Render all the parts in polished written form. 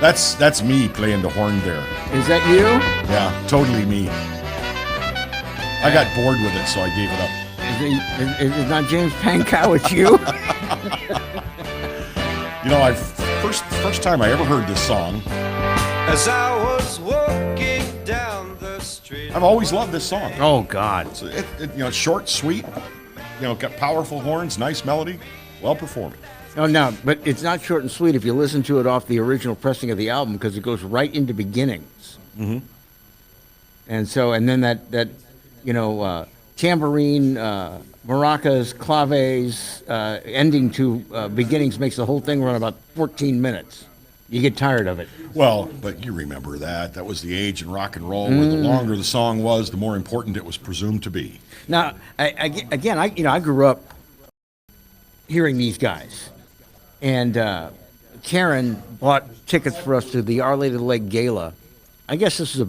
That's me playing the horn there. Is that you? Yeah, totally me. I got bored with it, so I gave it up. It's not James Pankow, it's you? You know, first time I ever heard this song. As I was walking down the street. I've always loved this song. Oh, God. It's short, sweet. Got powerful horns, nice melody, well performed. Oh, no, but it's not short and sweet if you listen to it off the original pressing of the album because it goes right into beginnings. Mm-hmm. And then that tambourine, maracas, claves, ending to beginnings makes the whole thing run about 14 minutes. You get tired of it. Well, but you remember that. That was the age in rock and roll where the longer the song was, the more important it was presumed to be. Now, I grew up hearing these guys. And Karen bought tickets for us to the Our Lady of the Lake Gala. I guess this is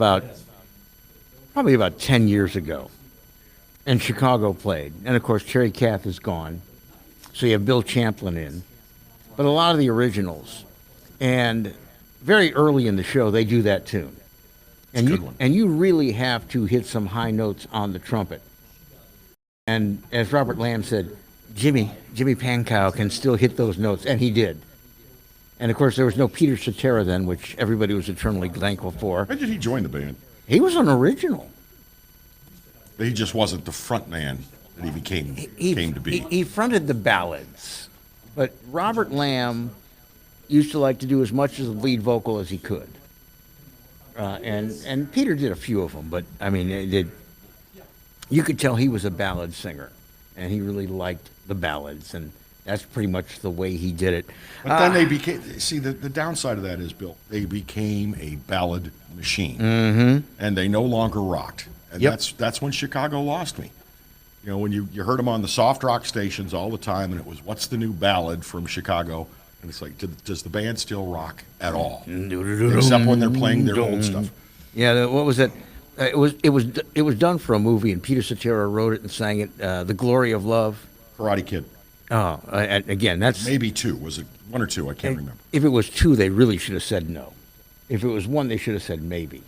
probably about 10 years ago. And Chicago played. And, of course, Cherry Kath is gone. So you have Bill Champlin in. But a lot of the originals. And very early in the show, they do that tune. And you really have to hit some high notes on the trumpet. And as Robert Lamb said, Jimmy Pankow can still hit those notes, and he did. And, of course, there was no Peter Cetera then, which everybody was eternally thankful for. When did he join the band? He was an original. He just wasn't the front man that he came to be. He fronted the ballads, but Robert Lamb used to like to do as much as the lead vocal as he could. And Peter did a few of them, but, I mean, you could tell he was a ballad singer, and he really liked the ballads, and that's pretty much the way he did it. But then they became, the downside of that is, Bill, they became a ballad machine, and they no longer rocked. And that's when Chicago lost me. When you heard them on the soft rock stations all the time, and it was, what's the new ballad from Chicago? And it's like, does the band still rock at all? Except when they're playing their old stuff. Yeah, what was it? It was done for a movie, and Peter Cetera wrote it and sang it. The Glory of Love. Karate Kid. Oh, again, that's maybe two. Was it one or two? I can't remember. If it was two, they really should have said no. If it was one, they should have said maybe.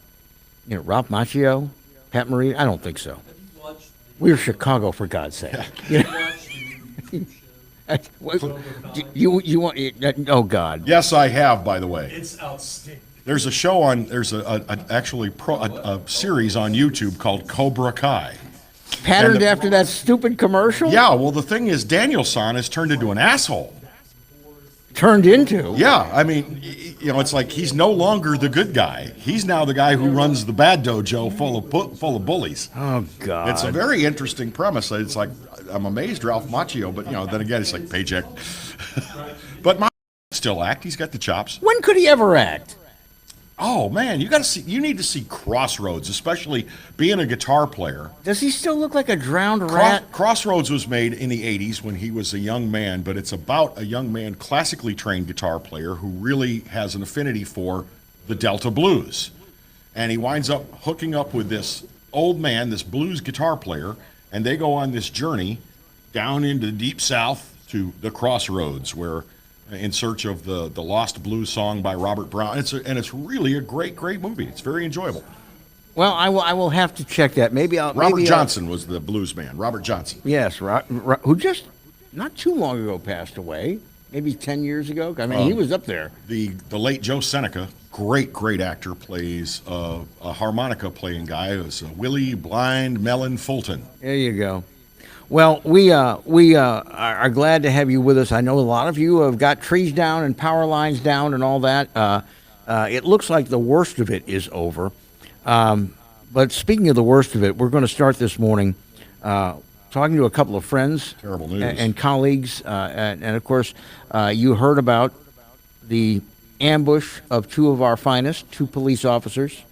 Ralph Macchio, Pat Morita. I don't think so. We're Chicago, for God's sake. You want? Oh God. Yes, I have. By the way, it's outstanding. There's a show on. There's a series on YouTube called Cobra Kai. Patterned after that stupid commercial? Yeah, well, the thing is, Daniel-san has turned into an asshole. Turned into? Yeah, I mean, it's like he's no longer the good guy. He's now the guy who runs the bad dojo full of bullies. Oh, God. It's a very interesting premise. It's like, I'm amazed Ralph Macchio, but, then again, it's like paycheck. But Macchio still act. He's got the chops. When could he ever act? Oh man, you need to see Crossroads, especially being a guitar player. Does he still look like a drowned rat? Crossroads was made in the 80s when he was a young man, but it's about a young man, classically trained guitar player who really has an affinity for the Delta blues. And he winds up hooking up with this old man, this blues guitar player, and they go on this journey down into the Deep South to the Crossroads, where in search of the lost blues song by Robert Brown. It's really a great movie. It's very enjoyable. Well, I will have to check that. Robert Johnson was the blues man. Robert Johnson. Yes, who just not too long ago passed away. Maybe 10 years ago. I mean, he was up there. The late Joe Seneca, great actor, plays a harmonica playing guy. It was Willie Blind Mellon Fulton. There you go. Well, we are glad to have you with us. I know a lot of you have got trees down and power lines down and all that. It looks like the worst of it is over. But speaking of the worst of it, we're going to start this morning talking to a couple of friends and colleagues. And, of course, you heard about the ambush of two of our finest, two police officers,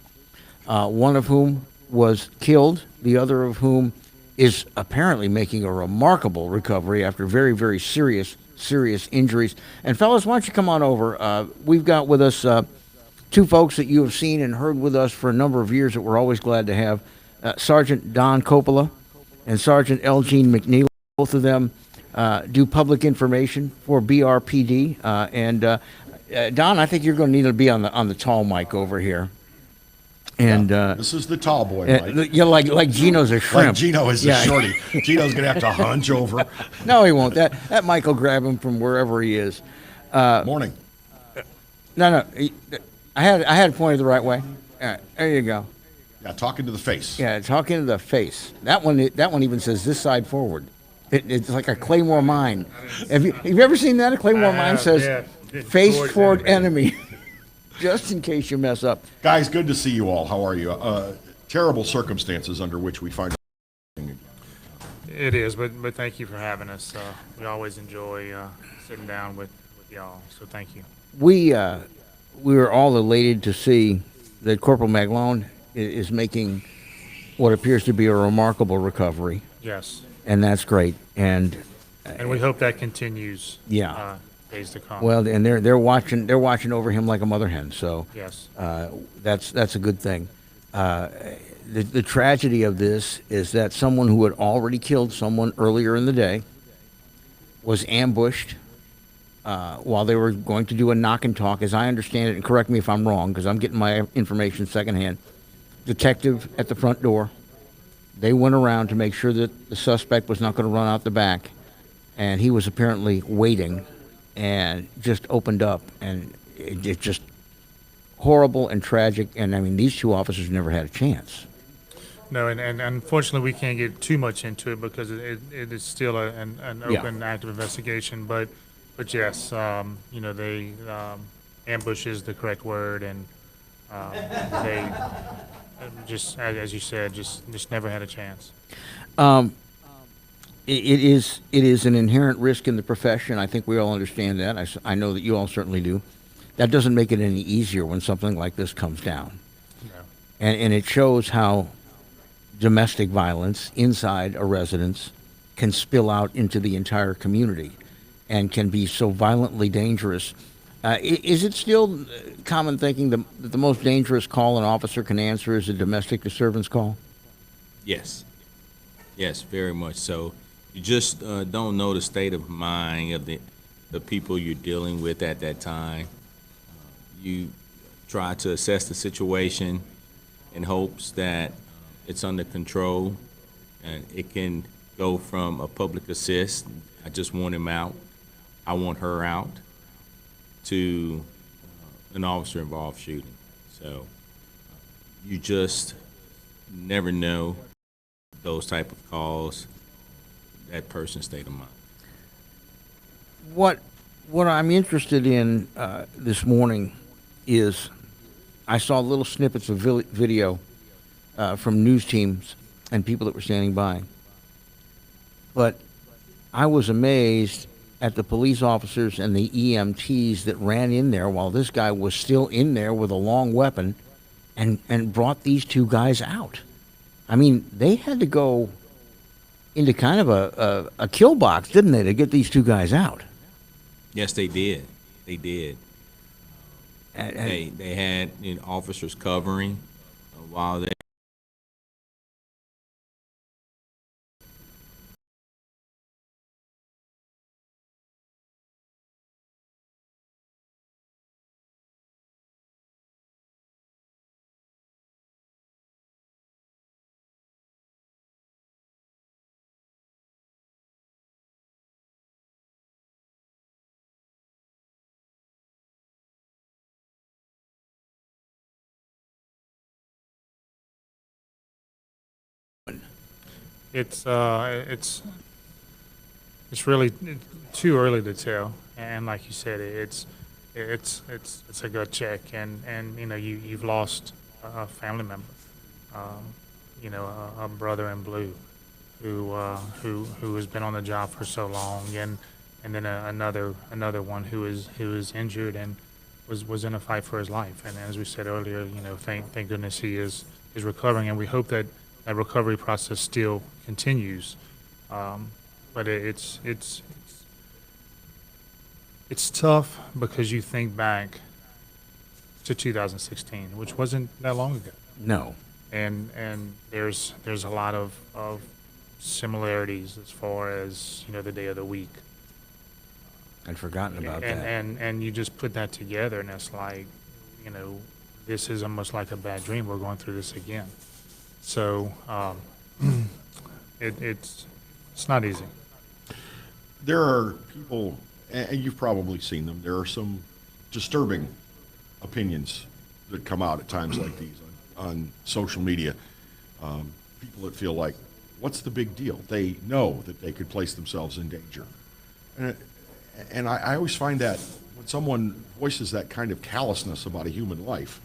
one of whom was killed, the other of whom is apparently making a remarkable recovery after very, very serious injuries. And fellas, why don't you come on over? We've got with us two folks that you have seen and heard with us for a number of years that we're always glad to have. Sergeant Don Coppola and Sergeant L. Gene McKneely. Both of them do public information for BRPD. And Don, I think you're going to need to be on the tall mic over here. And This is the tall boy, Mike. you're like Gino's a shrimp. Like Gino is Yeah. a shorty. Gino's going to have to hunch over. No, he won't. That mic will grab him from wherever he is. Morning. No. I had it pointed the right way. All right, there you go. Yeah, talking to the face. Yeah, talking to the face. That one even says this side forward. It's like a Claymore mine. Have you ever seen that? A Claymore mine says face toward enemy. Just in case you mess up. Guys, good to see you all. How are you? Terrible circumstances under which we find ourselves. It is, but thank you for having us. We always enjoy sitting down with y'all, so thank you. We were all elated to see that Corporal Maglone is making what appears to be a remarkable recovery, Yes, and that's great. And and we hope that continues. Yeah. Days to come. well, and they're watching over him like a mother hen. So Yes. that's a good thing. The tragedy of this is that someone who had already killed someone earlier in the day was ambushed while they were going to do a knock and talk, as I understand it, and correct me if I'm wrong, because I'm getting my information secondhand. Detective at the front door. They went around to make sure that the suspect was not going to run out the back, and he was apparently waiting, and just opened up, and it just horrible and tragic. And I mean, these two officers never had a chance. No, and unfortunately we can't get too much into it because it is still an Yeah. open, active investigation. But yes, they ambush is the correct word, and they just, as you said, just never had a chance. It is an inherent risk in the profession. I think we all understand that. I know that you all certainly do. That doesn't make it any easier when something like this comes down. No. And it shows how domestic violence inside a residence can spill out into the entire community and can be so violently dangerous. Is it still common thinking that the most dangerous call an officer can answer is a domestic disturbance call? Yes. Yes, very much so. You just don't know the state of mind of the people you're dealing with at that time. You try to assess the situation in hopes that it's under control, and it can go from a public assist, I just want him out, I want her out, to an officer-involved shooting. So you just never know those type of calls, that person's state of mind. What I'm interested in this morning is I saw little snippets of video from news teams and people that were standing by. But I was amazed at the police officers and the EMTs that ran in there while this guy was still in there with a long weapon and brought these two guys out. I mean, they had to go into kind of a kill box, didn't they, to get these two guys out? Yes, they did. They did. And They had officers covering while they. It's really too early to tell, and like you said, it's a gut check, and you've lost a family member, a brother in blue, who has been on the job for so long, and then another one who is injured and was in a fight for his life, and as we said earlier, thank goodness he is recovering, and we hope that recovery process still continues. But it's tough because you think back to 2016, which wasn't that long ago, no. and there's a lot of similarities as far as the day of the week. I'd forgotten about and, that. and you just put that together, and it's like, this is almost like a bad dream. We're going through this again. So it's not easy. There are people, and you've probably seen them, there are some disturbing opinions that come out at times like these on social media. People that feel like, what's the big deal? They know that they could place themselves in danger. And I always find that when someone voices that kind of callousness about a human life,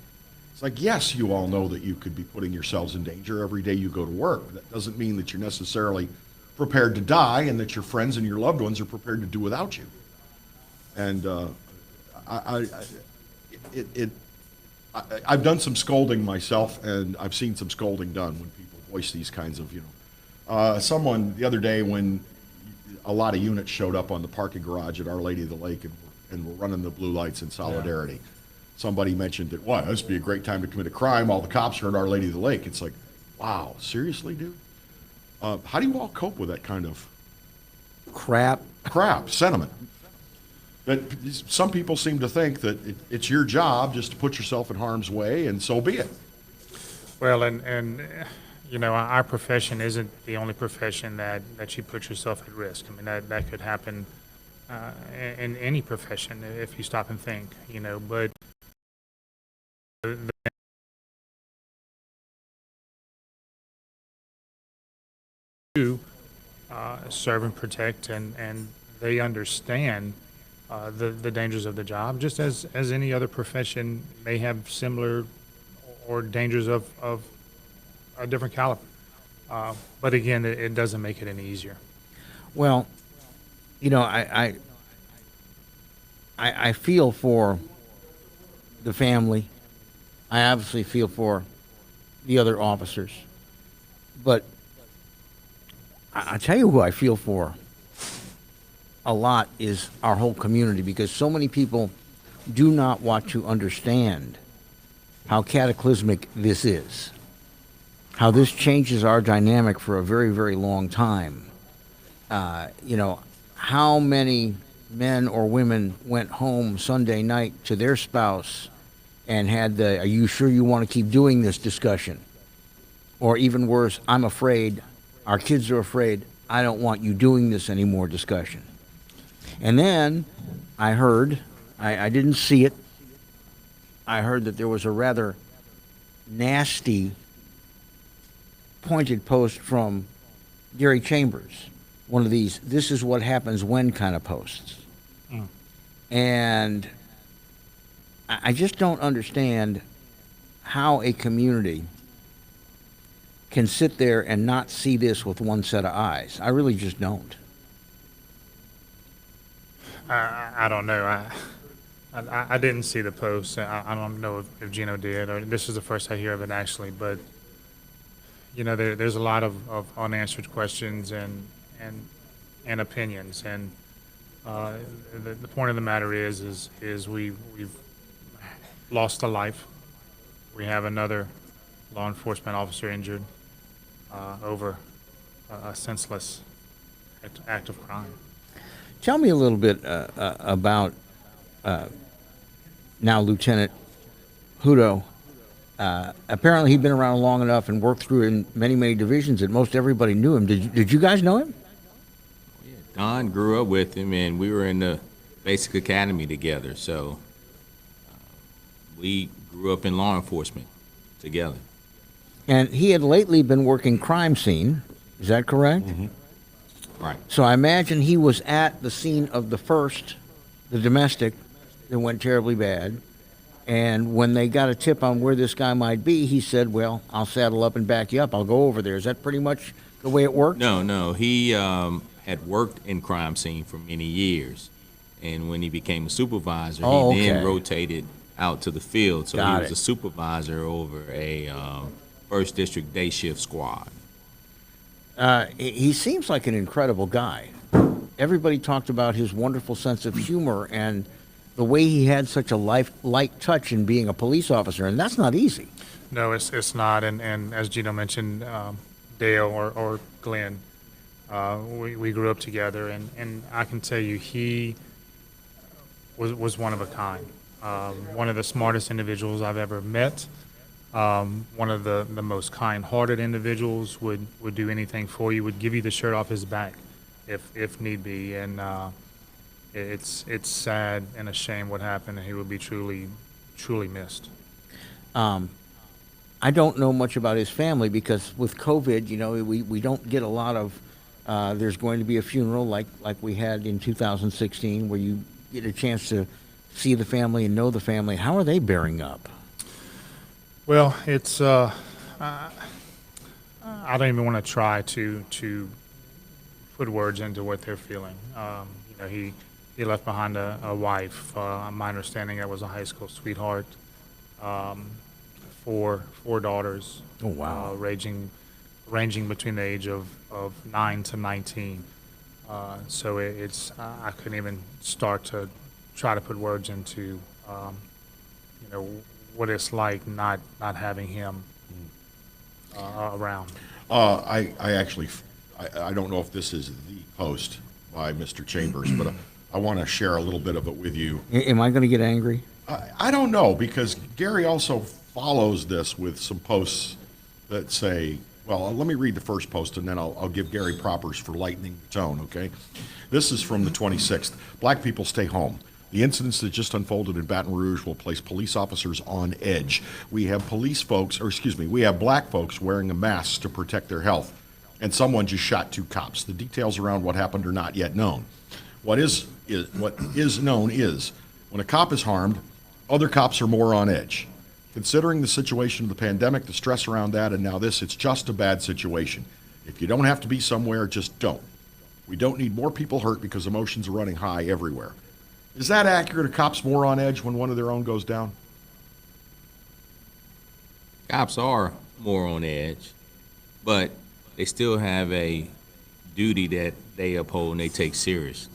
it's like, yes, you all know that you could be putting yourselves in danger every day you go to work. That doesn't mean that you're necessarily prepared to die and that your friends and your loved ones are prepared to do without you. And I've done some scolding myself, and I've seen some scolding done when people voice these kinds of, someone the other day when a lot of units showed up on the parking garage at Our Lady of the Lake and were running the blue lights in solidarity. Yeah. Somebody mentioned that, this would be a great time to commit a crime. All the cops are at Our Lady of the Lake. It's like, wow, seriously, dude? How do you all cope with that kind of crap sentiment? But some people seem to think that it's your job just to put yourself in harm's way, and so be it. Well, and our profession isn't the only profession that you put yourself at risk. I mean, that could happen in any profession if you stop and think, but serve and protect, and they understand the dangers of the job, just as any other profession may have similar or dangers of a different caliber. But again, it doesn't make it any easier. Well, I feel for the family. I obviously feel for the other officers. But I tell you who I feel for a lot is our whole community, because so many people do not want to understand how cataclysmic this is, how this changes our dynamic for a very, very long time. How many men or women went home Sunday night to their spouse and had the, are you sure you want to keep doing this discussion? Or even worse, I'm afraid, our kids are afraid, I don't want you doing this anymore discussion. And then I heard, I didn't see it, I heard that there was a rather nasty pointed post from Gary Chambers, one of these "this is what happens when" kind of posts. And I just don't understand how a community can sit there and not see this with one set of eyes. I really just don't. I don't know. I didn't see the post. I don't know if Gino did, or this is the first I hear of it actually. But there's a lot of unanswered questions and opinions. And the point of the matter is we've lost a life. We have another law enforcement officer injured over a senseless act of crime. Tell me a little bit about now Lieutenant Hudo. Apparently he'd been around long enough and worked through in many, many divisions that most everybody knew him. Did you guys know him? Yeah, Don grew up with him, and we were in the basic academy together. So we grew up in law enforcement together. And he had lately been working crime scene. Is that correct? Mm-hmm. Right. So I imagine he was at the scene of the domestic that went terribly bad. And when they got a tip on where this guy might be, he said, well, I'll saddle up and back you up. I'll go over there. Is that pretty much the way it worked? No. He had worked in crime scene for many years. And when he became a supervisor, he then rotated out to the field. So he was a supervisor over a 1st District day shift squad. He seems like an incredible guy. Everybody talked about his wonderful sense of humor and the way he had such a light touch in being a police officer, and that's not easy. No, it's not. And as Gino mentioned, Dale or Glenn, we grew up together, and I can tell you he was one of a kind. One of the smartest individuals I've ever met. One of the most kind-hearted individuals, would do anything for you, would give you the shirt off his back if need be. And it's sad and a shame what happened, and he will be truly missed. I don't know much about his family because with COVID, we don't get a lot of. There's going to be a funeral like we had in 2016, where you get a chance to see the family and know the family. How are they bearing up? Well, it's I don't even want to try to put words into what they're feeling. He left behind a wife. My understanding, that was a high school sweetheart. Four daughters. Oh, wow. Ranging between the age of 9 to 19. So it's I couldn't even start to try to put words into what it's like not having him around. I actually, I don't know if this is the post by Mr. Chambers, but I want to share a little bit of it with you. Am I going to get angry? I don't know, because Gary also follows this with some posts that say, well, let me read the first post, and then I'll give Gary propers for lightening the tone, okay? This is from the 26th. Black people stay home. The incidents that just unfolded in Baton Rouge will place police officers on edge. We have we have black folks wearing a mask to protect their health, and someone just shot 2 cops. The details around what happened are not yet known. What is known is when a cop is harmed, other cops are more on edge. Considering the situation of the pandemic, the stress around that, and now this, it's just a bad situation. If you don't have to be somewhere, just don't. We don't need more people hurt because emotions are running high everywhere. Is that accurate? Are cops more on edge when one of their own goes down? Cops are more on edge, but they still have a duty that they uphold and they take serious.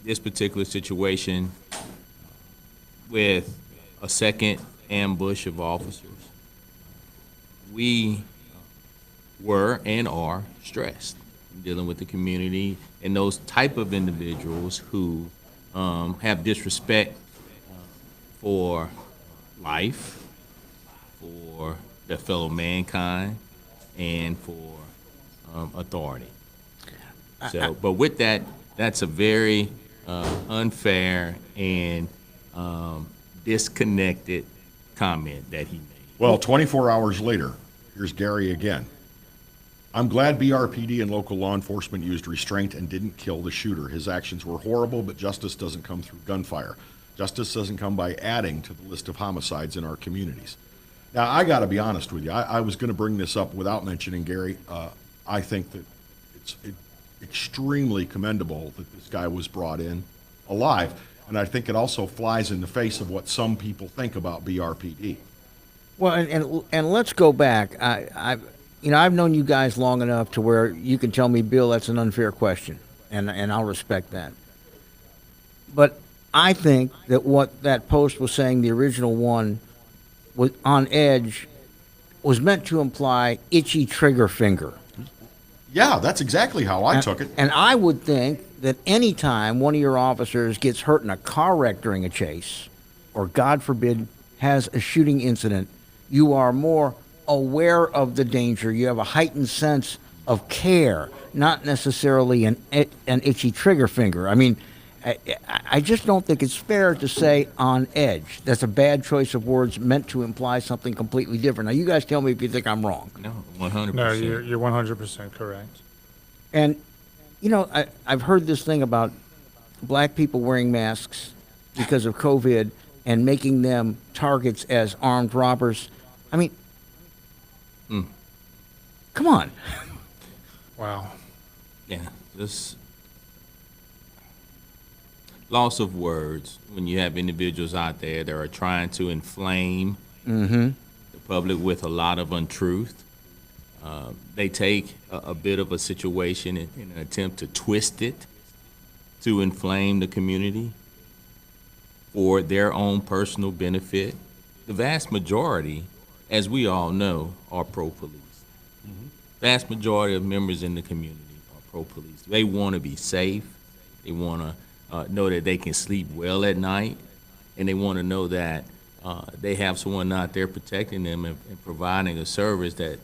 This particular situation with a second ambush of officers, we were and are stressed dealing with the community and those type of individuals who have disrespect for life, for their fellow mankind, and for authority. So, but with that, that's a very unfair and disconnected comment that he made. Well, 24 hours later, here's Gary again. I'm glad BRPD and local law enforcement used restraint and didn't kill the shooter. His actions were horrible, but justice doesn't come through gunfire. Justice doesn't come by adding to the list of homicides in our communities. Now, I got to be honest with you. I was going to bring this up without mentioning Gary. I think that it's extremely commendable that this guy was brought in alive. And I think it also flies in the face of what some people think about BRPD. Well, and let's go back. I've known you guys long enough to where you can tell me, Bill, that's an unfair question, and I'll respect that. But I think that what that post was saying, the original one, was on edge, was meant to imply itchy trigger finger. Yeah, that's exactly how I took it. And I would think that any time one of your officers gets hurt in a car wreck during a chase, or God forbid, has a shooting incident, you are more aware of the danger. You have a heightened sense of care, not necessarily an itchy trigger finger. I mean, I just don't think it's fair to say on edge. That's a bad choice of words meant to imply something completely different. Now, you guys tell me if you think I'm wrong. No, 100%. No, you're 100% correct. And, I've heard this thing about black people wearing masks because of COVID and making them targets as armed robbers. I mean, come on. Wow. Yeah, just loss of words when you have individuals out there that are trying to inflame the public with a lot of untruth. They take a bit of a situation in an attempt to twist it to inflame the community for their own personal benefit. The vast majority, as we all know, are pro-police. Vast majority of members in the community are pro-police. They want to be safe. They want to know that they can sleep well at night, and they want to know that they have someone out there protecting them and providing a service that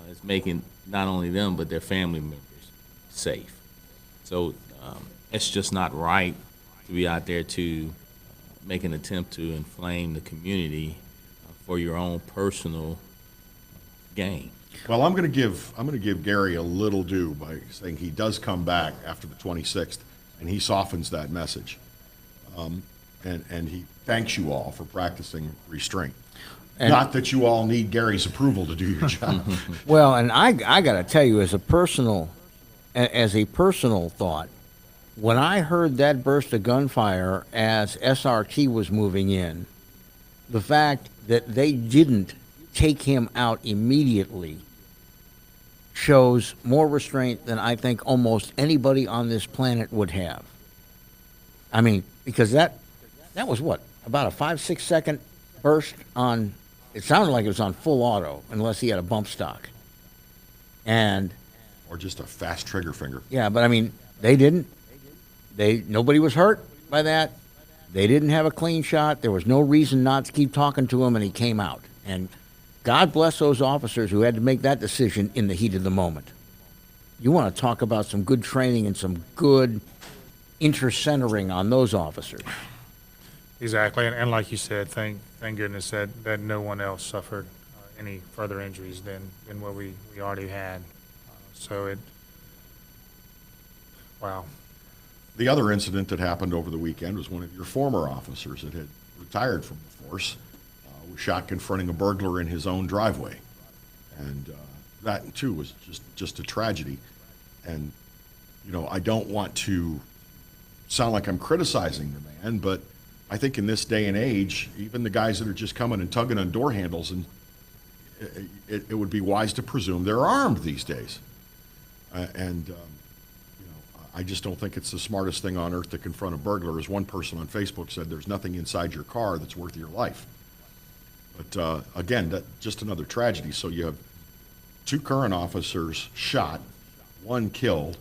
is making not only them but their family members safe. So it's just not right to be out there to make an attempt to inflame the community for your own personal gain. Well, I'm going to give Gary a little due by saying he does come back after the 26th, and he softens that message, and he thanks you all for practicing restraint. And not that you all need Gary's approval to do your job. well, and I got to tell you, as a personal thought, when I heard that burst of gunfire as SRT was moving in, the fact that they didn't take him out immediately shows more restraint than I think almost anybody on this planet would have. I mean, because that was what, about a 5-6 second burst on, it sounded like it was on full auto, unless he had a bump stock. And Or just a fast trigger finger. yeah, but I mean, they didn't. Nobody was hurt by that. They didn't have a clean shot. There was no reason not to keep talking to him, and he came out. And God bless those officers who had to make that decision in the heat of the moment. You want to talk about some good training and some good intercentering on those officers. Exactly, and like you said, thank goodness that no one else suffered any further injuries than what we already had. Wow. The other incident that happened over the weekend was one of your former officers that had retired from the force was shot confronting a burglar in his own driveway. And that, too, was just a tragedy. And, you know, I don't want to sound like I'm criticizing the man, but I think in this day and age, even the guys that are just coming and tugging on door handles, and it would be wise to presume they're armed these days. I just don't think it's the smartest thing on earth to confront a burglar. As one person on Facebook said, there's nothing inside your car that's worth your life. But again, that just another tragedy. So you have 2 current officers shot, 1 killed,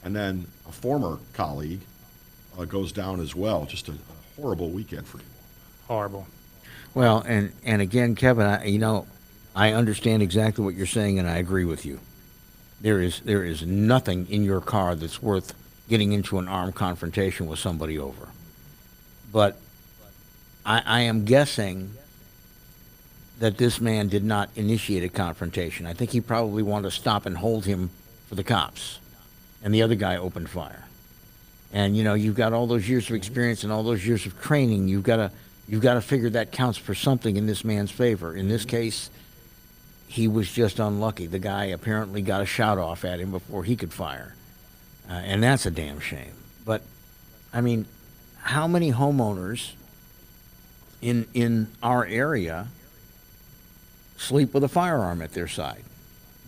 and then a former colleague goes down as well. Just a horrible weekend for you. Horrible. Well, and again, Kevin, I understand exactly what you're saying, and I agree with you. There is nothing in your car that's worth getting into an armed confrontation with somebody over. But I am guessing that this man did not initiate a confrontation. I think he probably wanted to stop and hold him for the cops, and the other guy opened fire. And you've got all those years of experience and all those years of training. You've got to figure that counts for something in this man's favor. In this case, he was just unlucky. The guy apparently got a shot off at him before he could fire. And that's a damn shame. But, I mean, how many homeowners in our area sleep with a firearm at their side?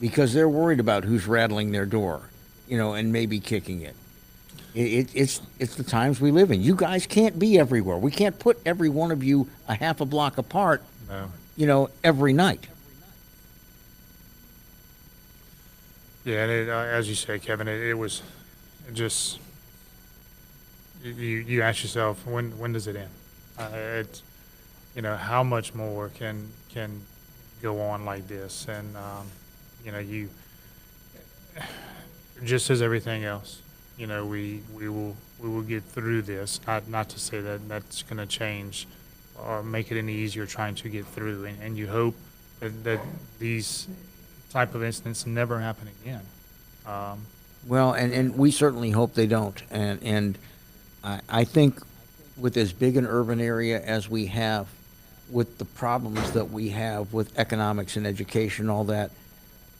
Because they're worried about who's rattling their door, and maybe kicking it. It's the times we live in. You guys can't be everywhere. We can't put every one of you a half a block apart, every night. Yeah, and as you say, Kevin, it was just you ask yourself, when does it end? It's how much more can go on like this, and you just as everything else, we will get through this. Not to say that that's going to change or make it any easier trying to get through, and you hope that these type of incidents never happen again. Well, and we certainly hope they don't. And I think with as big an urban area as we have, with the problems that we have with economics and education, all that,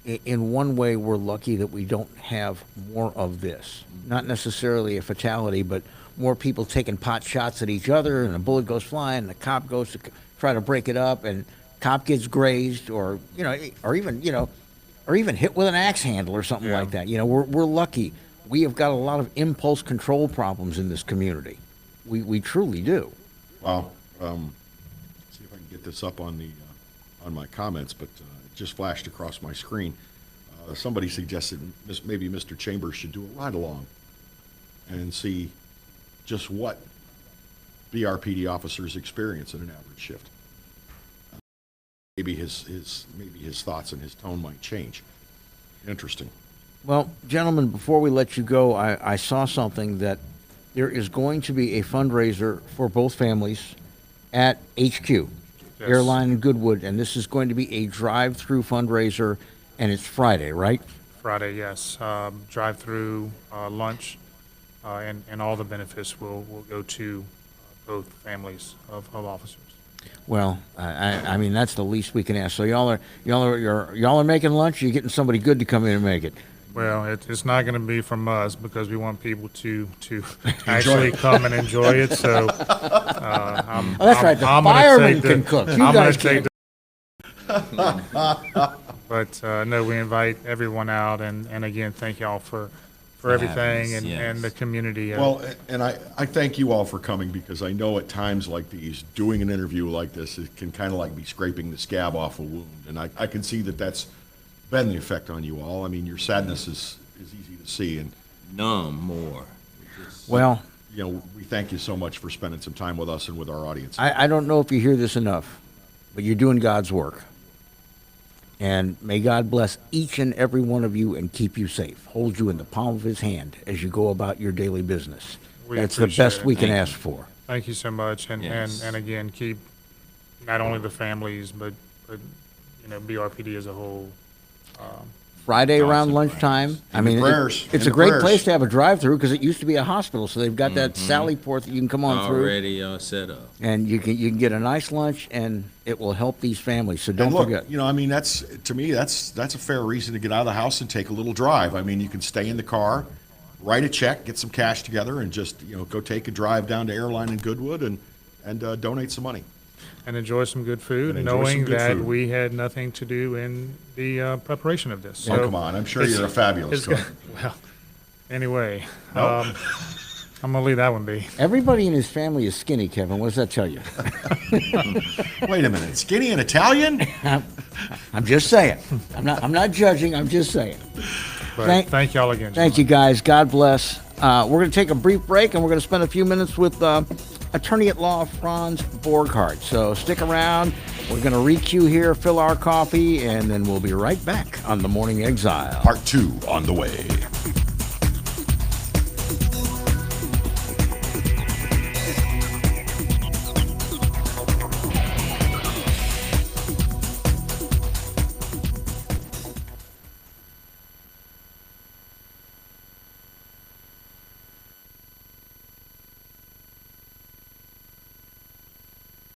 in one way we're lucky that we don't have more of this. Not necessarily a fatality, but more people taking pot shots at each other, and a bullet goes flying, and the cop goes to try to break it up, and cop gets grazed, or even hit with an axe handle or something like that. We're lucky. We have got a lot of impulse control problems in this community. We truly do. Well, see if I can get this up on my comments, but it just flashed across my screen. Somebody suggested maybe Mr. Chambers should do a ride along and see just what BRPD officers experience in an average shift. Maybe his thoughts and his tone might change. Interesting. Well, gentlemen, before we let you go, I saw something that there is going to be a fundraiser for both families at HQ, Airline in Goodwood, and this is going to be a drive-through fundraiser, and it's Friday, right? Friday, yes. Drive-through, lunch, and all the benefits will go to both families of officers. Well, I mean that's the least we can ask. So y'all are making lunch. You're getting somebody good to come in and make it. Well, it's not going to be from us because we want people to actually come and enjoy it. So, Oh, that's right. The I'm gonna firemen take can cook. You I'm guys gonna can't. take But no, we invite everyone out, and again, thank y'all for everything having us, and yes. the community. Well, and I thank you all for coming, because I know at times like these, doing an interview like this, it can kind of like be scraping the scab off a wound. And I can see that that's been the effect on you all. I mean, your sadness is easy to see. And, None more. Well, you know, we thank you so much for spending some time with us and with our audience. I don't know if you hear this enough, but you're doing God's work. And may God bless each and every one of you and keep you safe. Hold you in the palm of his hand as you go about your daily business. We That's the appreciate best it. we can Thank you. ask for. Thank you so much, Yes. and again, keep not only the families, but BRPD as a whole. Friday around Awesome. lunchtime. I In the mean, prayers. it's In a the great prayers. place to have a drive-through because it used to be a hospital, so they've got that Sally port that you can come on through, Already set up. and you can get a nice lunch, and it will help these families. So don't And look, forget. you know, I mean, to me, that's a fair reason to get out of the house and take a little drive. I mean, you can stay in the car, write a check, get some cash together, and just, you know, go take a drive down to Airline in Goodwood and donate some money. And enjoy some good food, And enjoy some knowing good that food. we had nothing to do in the preparation of this. Oh, So come on. I'm sure it's- you're a fabulous it's cook. go- Well, anyway, No. I'm going to leave that one be. Everybody in his family is skinny, Kevin. What does that tell you? Wait a minute. Skinny and Italian? I'm just saying. I'm not judging. I'm just saying. But thank y'all again. Thank you, guys. God bless. We're going to take a brief break, and we're going to spend a few minutes with attorney at law Franz Borghardt. So stick around. We're going to re-queue here, fill our coffee, and then we'll be right back on The Morning Exile. Part 2 on the way.